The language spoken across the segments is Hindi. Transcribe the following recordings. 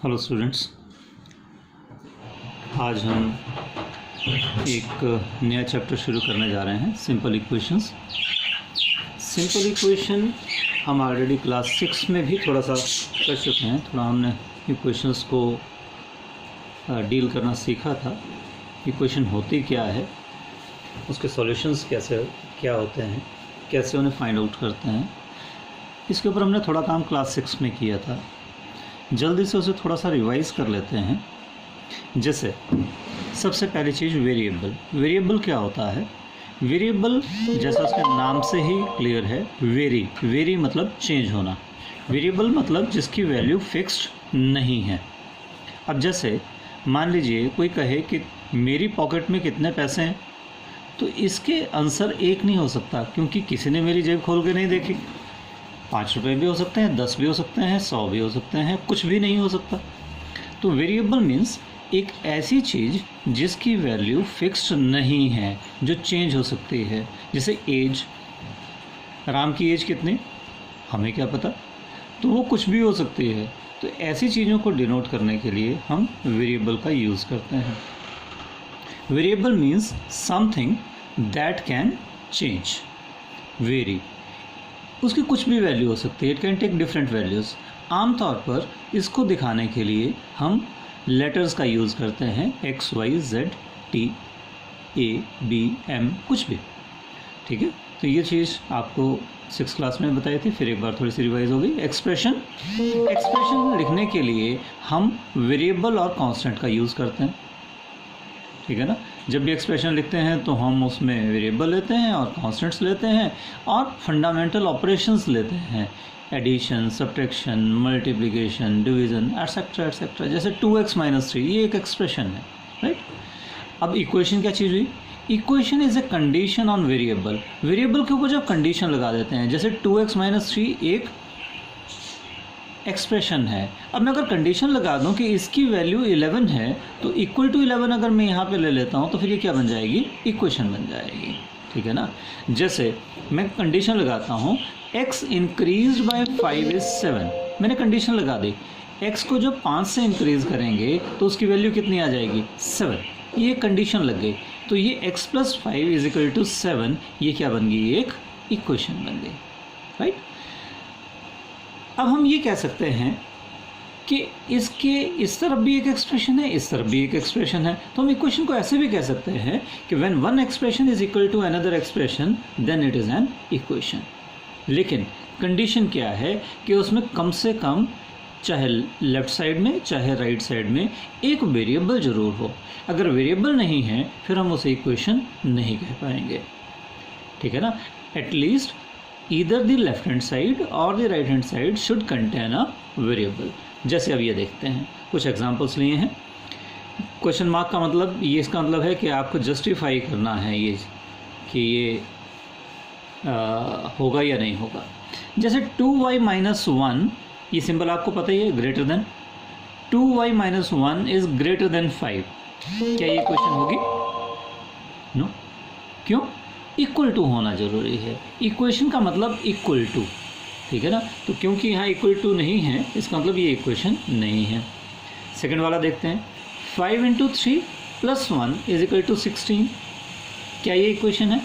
हेलो स्टूडेंट्स, आज हम एक नया चैप्टर शुरू करने जा रहे हैं, सिंपल इक्वेशंस। सिंपल इक्वेशन हम ऑलरेडी क्लास 6 में भी थोड़ा सा कर चुके हैं। थोड़ा हमने इक्वेशंस को डील करना सीखा था। इक्वेशन होती क्या है, उसके सॉल्यूशंस क्या होते हैं, कैसे उन्हें फाइंड आउट करते हैं, इसके ऊपर हमने थोड़ा काम क्लास 6 में किया था। जल्दी से उसे थोड़ा सा रिवाइज़ कर लेते हैं। जैसे सबसे पहली चीज़ वेरिएबल। वेरिएबल क्या होता है? वेरिएबल जैसा उसके नाम से ही क्लियर है, वेरी मतलब चेंज होना। वेरिएबल मतलब जिसकी वैल्यू फिक्स्ड नहीं है। अब जैसे मान लीजिए कोई कहे कि मेरी पॉकेट में कितने पैसे हैं, तो इसके आंसर एक नहीं हो सकता, क्योंकि किसी ने मेरी जेब खोल के नहीं देखी। 5 रुपये भी हो सकते हैं, 10 भी हो सकते हैं, 100 भी हो सकते हैं, कुछ भी नहीं हो सकता। तो वेरिएबल मीन्स एक ऐसी चीज़ जिसकी वैल्यू फिक्स्ड नहीं है, जो चेंज हो सकती है। जैसे एज, राम की एज कितनी, हमें क्या पता, तो वो कुछ भी हो सकती है। तो ऐसी चीज़ों को डिनोट करने के लिए हम वेरिएबल का यूज़ करते हैं। Variable means something that can change, vary, उसकी कुछ भी वैल्यू हो सकती है। It can take different values. आमतौर पर इसको दिखाने के लिए हम लेटर्स का यूज़ करते हैं, x y z t a b m, कुछ भी। ठीक है, तो ये चीज़ आपको 6th क्लास में बताई थी, फिर एक बार थोड़ी सी रिवाइज हो गई। एक्सप्रेशन लिखने के लिए हम वेरिएबल और कांस्टेंट का यूज़ करते हैं। ठीक है ना, जब भी एक्सप्रेशन लिखते हैं तो हम उसमें वेरिएबल लेते हैं और कांस्टेंट्स लेते हैं और फंडामेंटल ऑपरेशंस लेते हैं, addition, subtraction, multiplication, division, etcetera etcetera. जैसे 2x - 3, ये एक एक्सप्रेशन है, राइट। अब इक्वेशन क्या चीज़ हुई? Equation is a condition on variable. Variable के ऊपर जब कंडीशन लगा देते हैं, जैसे 2x - 3 एक एक्सप्रेशन है। अब मैं अगर कंडीशन लगा दूं कि इसकी वैल्यू 11 है, तो इक्वल टू 11 अगर मैं यहाँ पे ले लेता हूँ, तो फिर ये क्या बन जाएगी? इक्वेशन बन जाएगी। ठीक है ना। जैसे मैं कंडीशन लगाता हूँ, x इंक्रीज बाय 5 इज 7। मैंने कंडीशन लगा दी, x को जब 5 से इंक्रीज करेंगे तो उसकी वैल्यू कितनी आ जाएगी? 7। ये कंडीशन लग गई, तो ये x + 5 = 7, ये क्या बन गई? एक इक्वेशन बन गई, राइट। अब हम ये कह सकते हैं कि इसके इस तरफ भी एक एक्सप्रेशन है, इस तरफ भी एक एक्सप्रेशन है, तो हम इक्वेशन को ऐसे भी कह सकते हैं कि when one expression is equal to another expression, then it is an equation. लेकिन कंडीशन क्या है कि उसमें कम से कम, चाहे लेफ्ट साइड में चाहे राइट साइड में, एक वेरिएबल ज़रूर हो। अगर वेरिएबल नहीं है फिर हम उसे इक्वेशन नहीं कह पाएंगे। ठीक है ना। At least either the left hand side or the right hand side should contain a variable। जैसे अब ये देखते हैं, कुछ एग्जांपल्स लिए हैं। क्वेश्चन मार्क का मतलब, ये इसका मतलब है कि आपको जस्टिफाई करना है ये कि ये होगा या नहीं होगा। जैसे 2y - 1, ये सिंबल आपको पता ही है, greater than. 2y - 1 is greater than 5। क्या ये क्वेश्चन होगी? नो। क्यों? इक्वल टू होना ज़रूरी है। इक्वेशन का मतलब इक्वल टू। ठीक है ना। तो क्योंकि यहाँ इक्वल टू नहीं है, इसका मतलब ये इक्वेशन नहीं है। सेकंड वाला देखते हैं, 5 × 3 + 1 = 16। क्या ये इक्वेशन है?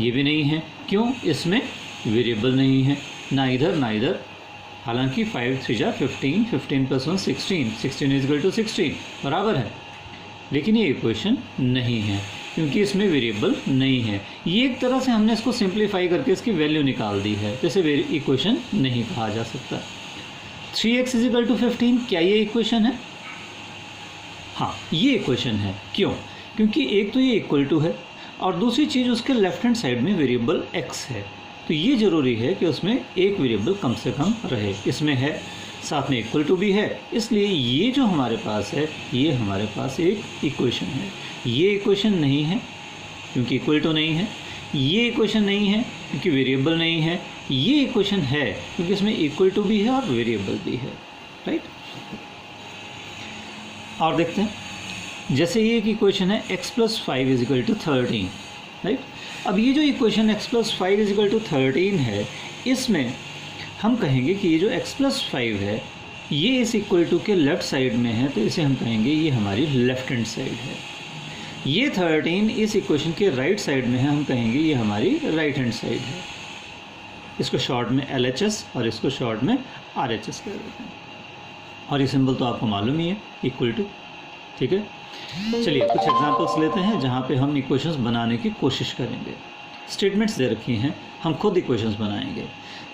ये भी नहीं है। क्यों? इसमें वेरिएबल नहीं है, ना इधर ना इधर। हालांकि 5 × 3 = 15, 15 + 1 16, 16 = 16 बराबर है, लेकिन ये इक्वेशन नहीं है क्योंकि इसमें वेरिएबल नहीं है। ये एक तरह से हमने इसको सिंप्लीफाई करके इसकी वैल्यू निकाल दी है, तो इसे इक्वेशन नहीं कहा जा सकता। 3x = 15, क्या ये इक्वेशन है? हाँ, ये इक्वेशन है। क्यों? क्योंकि एक तो ये इक्वल टू है और दूसरी चीज़ उसके लेफ्ट हैंड साइड में वेरिएबल x है, तो ये ज़रूरी है कि उसमें एक वेरिएबल कम से कम रहे। इसमें है, साथ में इक्वल टू भी है, इसलिए ये जो हमारे पास है, ये हमारे पास एक इक्वेशन है। ये इक्वेशन नहीं है क्योंकि इक्वल टू नहीं है, ये इक्वेशन नहीं है क्योंकि वेरिएबल नहीं है, ये इक्वेशन है क्योंकि इसमें इक्वल टू भी है और वेरिएबल भी है, राइट। और देखते हैं, जैसे ये एक इक्वेशन है, x + 5 = 13, राइट। अब ये जो इक्वेशन x + 5 = 13 है, इसमें हम कहेंगे कि ये जो x + 5 है, ये इस इक्वल टू के लेफ़्ट साइड में है तो इसे हम कहेंगे ये हमारी लेफ़्ट हैंड साइड है। ये 13 इस इक्वेशन के राइट साइड में है, हम कहेंगे ये हमारी राइट हैंड साइड है। इसको शॉर्ट में LHS और इसको शॉर्ट में RHS कह देते हैं। और ये सिंबल तो आपको मालूम ही है, इक्वल टू। ठीक है, चलिए कुछ एग्जांपल्स लेते हैं जहाँ पे हम इक्वेशंस बनाने की कोशिश करेंगे। स्टेटमेंट्स दे रखी हैं, हम खुद इक्वेशंस बनाएंगे।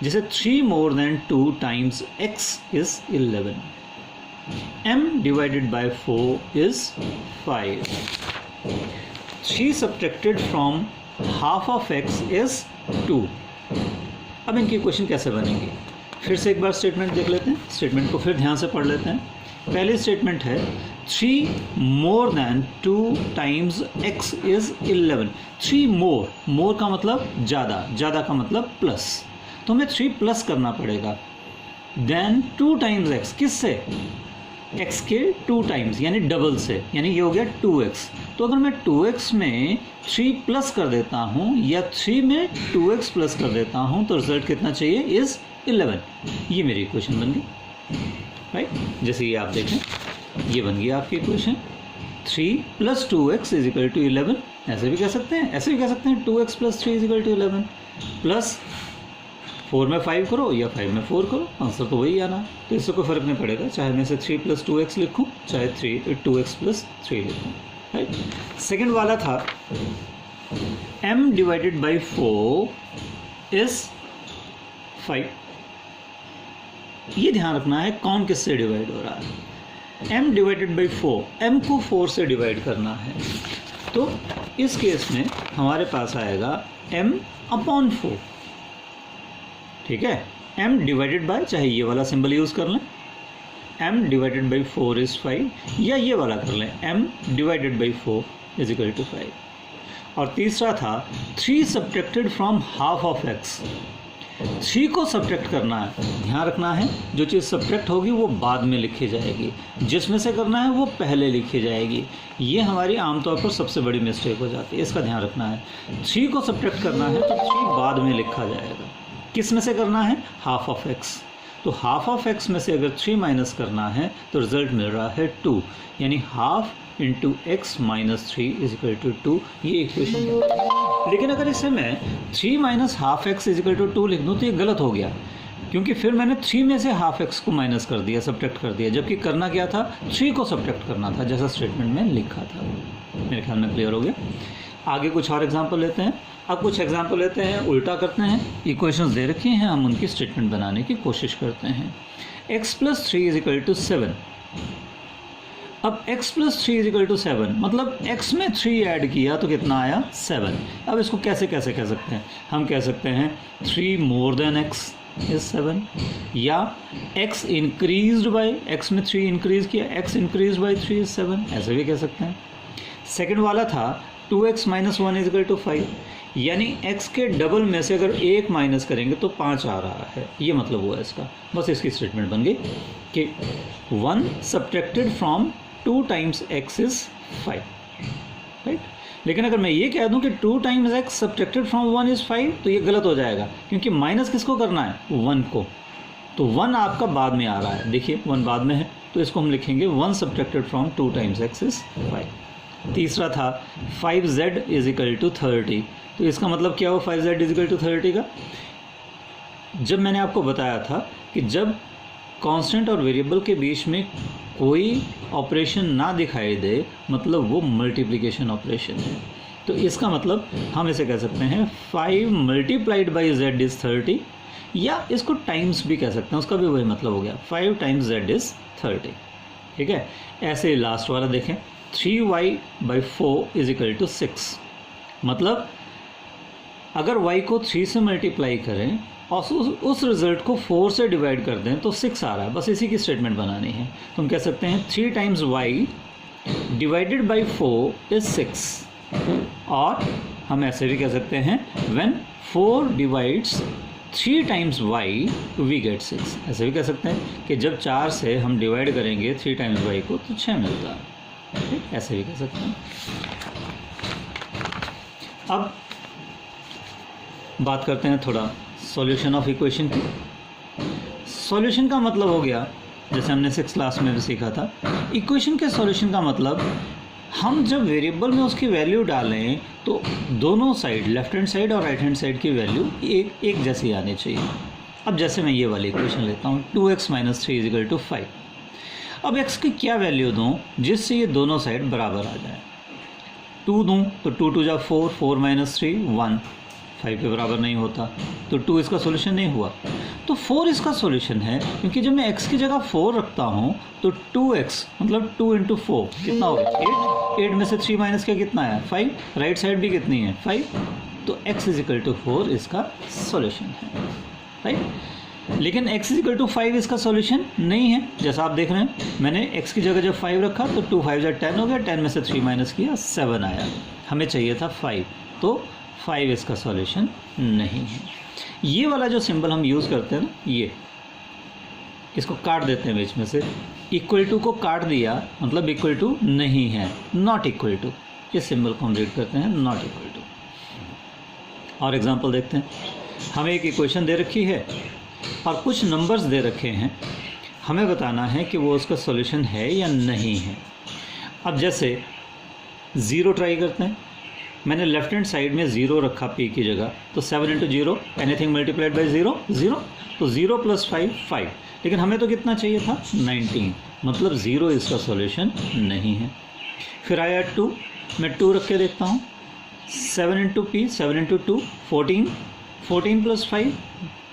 जैसे 3 more than 2 times x is 11, m divided by 4 is 5, 3 subtracted from half of x is 2। अब इनकी इक्वेशन कैसे बनेगी, फिर से एक बार स्टेटमेंट देख लेते हैं। स्टेटमेंट को फिर ध्यान से पढ़ लेते हैं। पहली स्टेटमेंट है 3 more than 2 times x is 11। 3 more का मतलब ज़्यादा, ज़्यादा का मतलब प्लस, तो हमें 3 प्लस करना पड़ेगा। देन 2 times x, किससे, x के 2 टाइम्स यानी डबल से, यानी ये हो गया 2x। तो अगर मैं 2x में 3 प्लस कर देता हूँ या 3 में 2x प्लस कर देता हूँ तो रिजल्ट कितना चाहिए, इज़ 11। ये मेरी इक्वेशन बन गई, राइट। जैसे ये आप देखें, ये बन गई आपकी इक्वेशन। 3 + 2x = 11। ऐसे भी कह सकते हैं, ऐसे भी कह सकते हैं 2x + 3 = 11, प्लस 4 में 5 करो या 5 में 4 करो, आंसर तो वही आना। तो इससे कोई फ़र्क नहीं पड़ेगा, चाहे मैं इसे 3 + 2x लिखूँ, चाहे 2x + 3 लिखूँ, राइट। सेकेंड वाला था m divided by 4 is 5। ये ध्यान रखना है कौन किससे डिवाइड हो रहा है। m divided by 4, m को 4 से डिवाइड करना है, तो इस केस में हमारे पास आएगा m/4। ठीक है, m डिवाइडेड बाय, चाहे ये वाला सिंबल यूज़ कर लें, m डिवाइडेड बाई 4 इज़ 5, या ये वाला कर लें, m डिवाइडेड बाई 4 = 5। और तीसरा था 3 subtracted from half of x। 3 को सब्ट्रैक्ट करना है, ध्यान रखना है जो चीज़ सब्ट्रैक्ट होगी वो बाद में लिखी जाएगी, जिसमें से करना है वो पहले लिखी जाएगी। ये हमारी आमतौर पर सबसे बड़ी मिस्टेक हो जाती है, इसका ध्यान रखना है। 3 को सब्ट्रैक्ट करना है तो 3 बाद में लिखा जाएगा। किस में से करना है, हाफ ऑफ x। तो हाफ ऑफ x में से अगर 3 माइनस करना है तो रिजल्ट मिल रहा है 2, यानी हाफ इंटू x माइनस 3 = 2। ये इक्वेशन है। लेकिन अगर इसे मैं 3 माइनस हाफ x = 2 लिख दूँ तो ये गलत हो गया, क्योंकि फिर मैंने 3 में से हाफ x को माइनस कर दिया, सब्ट्रैक्ट कर दिया, जबकि करना क्या था, 3 को सब्ट्रैक्ट करना था, जैसा स्टेटमेंट में लिखा था। मेरे ख्याल में क्लियर हो गया। आगे कुछ और एग्जाम्पल लेते हैं। अब कुछ एग्जाम्पल लेते हैं, उल्टा करते हैं। इक्वेशंस दे रखी हैं, हम उनकी स्टेटमेंट बनाने की कोशिश करते हैं। x + 3 = 7। अब x + 3 = 7 मतलब x में 3 ऐड किया तो कितना आया, 7। अब इसको कैसे कैसे कह सकते हैं, हम कह सकते हैं 3 more than x is 7, या x increased by, x में 3 इंक्रीज किया, x increased by 3 is 7, ऐसे भी कह सकते हैं। सेकेंड वाला था 2x - 1 = 5, यानी x के डबल में से अगर 1 माइनस करेंगे तो 5 आ रहा है, ये मतलब हुआ इसका। बस इसकी स्टेटमेंट बन गई कि 1 subtracted from 2 times x is 5, right. लेकिन अगर मैं ये कह दूं कि 2 times x subtracted from 1 is 5 तो ये गलत हो जाएगा, क्योंकि माइनस किसको करना है, 1 को। तो 1 आपका बाद में आ रहा है, देखिए 1 बाद में है, तो इसको हम लिखेंगे 1 subtracted from 2 times x is 5। तीसरा था 5z = 30। तो इसका मतलब क्या हो 5z = 30 का, जब मैंने आपको बताया था कि जब कांस्टेंट और वेरिएबल के बीच में कोई ऑपरेशन ना दिखाई दे मतलब वो मल्टीप्लिकेशन ऑपरेशन है। तो इसका मतलब हम इसे कह सकते हैं 5 × z is 30, या इसको टाइम्स भी कह सकते हैं, उसका भी वही मतलब हो गया, 5 times z is 30। ठीक है, ऐसे लास्ट वाला देखें, 3y/4 = 6। मतलब अगर y को 3 से मल्टीप्लाई करें और उस रिज़ल्ट को 4 से डिवाइड कर दें तो 6 आ रहा है, बस इसी की स्टेटमेंट बनानी है। तो हम कह सकते हैं 3 times y divided by 4 is 6, और हम ऐसे भी कह सकते हैं when 4 divides 3 times y we get 6। ऐसे भी कह सकते हैं कि जब 4 से हम डिवाइड करेंगे 3 times y को तो 6 मिलता है, ऐसे भी कह सकते हैं। अब बात करते हैं थोड़ा सॉल्यूशन ऑफ इक्वेशन की। सॉल्यूशन का मतलब हो गया जैसे हमने 6th क्लास में भी सीखा था। इक्वेशन के सॉल्यूशन का मतलब हम जब वेरिएबल में उसकी वैल्यू डालें तो दोनों साइड, लेफ्ट हैंड साइड और राइट हैंड साइड की वैल्यू एक जैसी आनी चाहिए। अब जैसे मैं ये वाली इक्वेशन लेता हूँ 2x - 3 = 5। अब x की क्या वैल्यू दूँ जिससे ये दोनों साइड बराबर आ जाए। 2 दूँ तो 2 × 2 = 4, 4 - 3 1, 5 के बराबर नहीं होता तो 2 इसका सॉल्यूशन नहीं हुआ। तो 4 इसका सॉल्यूशन है, क्योंकि जब मैं x की जगह 4 रखता हूँ तो 2x मतलब 2 × 4 कितना हो गया 8। 8 में से 3 माइनस क्या कितना है 5, राइट साइड भी कितनी है 5, तो x = 4 इसका सॉल्यूशन है, राइट। लेकिन x = 5 इसका सॉल्यूशन नहीं है। जैसा आप देख रहे हैं मैंने x की जगह जब 5 रखा तो 2 × 5 = 10 हो गया, 10 में से 3 माइनस किया 7 आया, हमें चाहिए था 5, तो 5 इसका सॉल्यूशन नहीं है। ये वाला जो सिंबल हम यूज़ करते हैं ना, ये इसको काट देते हैं बीच में से, इक्वल टू को काट दिया मतलब इक्वल टू नहीं है, नॉट इक्वल टू, इस सिंबल को हम रीड करते हैं नॉट इक्वल टू। और एग्जांपल देखते हैं, हमें एक इक्वेशन दे रखी है और कुछ नंबर्स दे रखे हैं, हमें बताना है कि वो उसका सॉल्यूशन है या नहीं है। अब जैसे 0 ट्राई करते हैं, मैंने लेफ्ट हैंड साइड में 0 रखा p की जगह, तो 7 × 0 एनीथिंग मल्टीप्लाइड बाय 0 0, तो 0 + 5 5, लेकिन हमें तो कितना चाहिए था 19, मतलब 0 इसका सॉल्यूशन नहीं है। फिर आया 2, मैं 2 रख के देखता हूँ, 7 × p 7 × 2 14, 14 + 5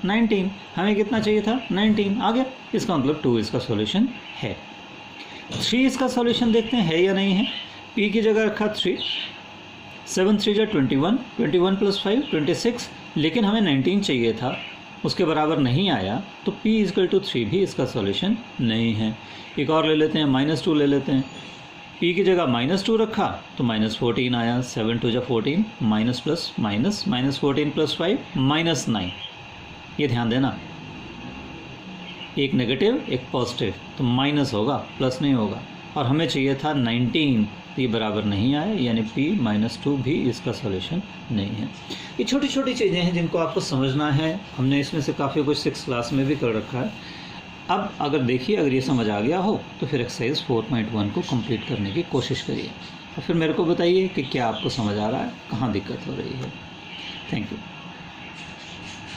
19, हमें कितना चाहिए था 19, आ गया, इसका मतलब 2 इसका सॉल्यूशन है। 3 इसका सॉल्यूशन देखते हैं है या नहीं है। p की जगह रखा 3, 7 × 3 = 21, 21 + 5 26, लेकिन हमें 19 चाहिए था, उसके बराबर नहीं आया, तो p = 3 भी इसका सॉल्यूशन नहीं है। एक और ले लेते हैं, -2 ले लेते हैं, p की जगह -2 रखा तो -14 आया, 7 × 2 = 14, माइनस प्लस माइनस, -14 + 5 -9। ये ध्यान देना, एक नेगेटिव एक पॉजिटिव, तो माइनस होगा प्लस नहीं होगा, और हमें चाहिए था 19, तो ये बराबर नहीं आया, यानी p - 2 भी इसका सॉल्यूशन नहीं है। ये छोटी छोटी चीज़ें हैं जिनको आपको समझना है, हमने इसमें से काफ़ी कुछ 6th क्लास में भी कर रखा है। अब अगर देखिए, अगर ये समझ आ गया हो तो फिर एक्सरसाइज 4.1 को कंप्लीट करने की कोशिश करिए और फिर मेरे को बताइए कि क्या आपको समझ आ रहा है, कहाँ दिक्कत हो रही है। Thank you.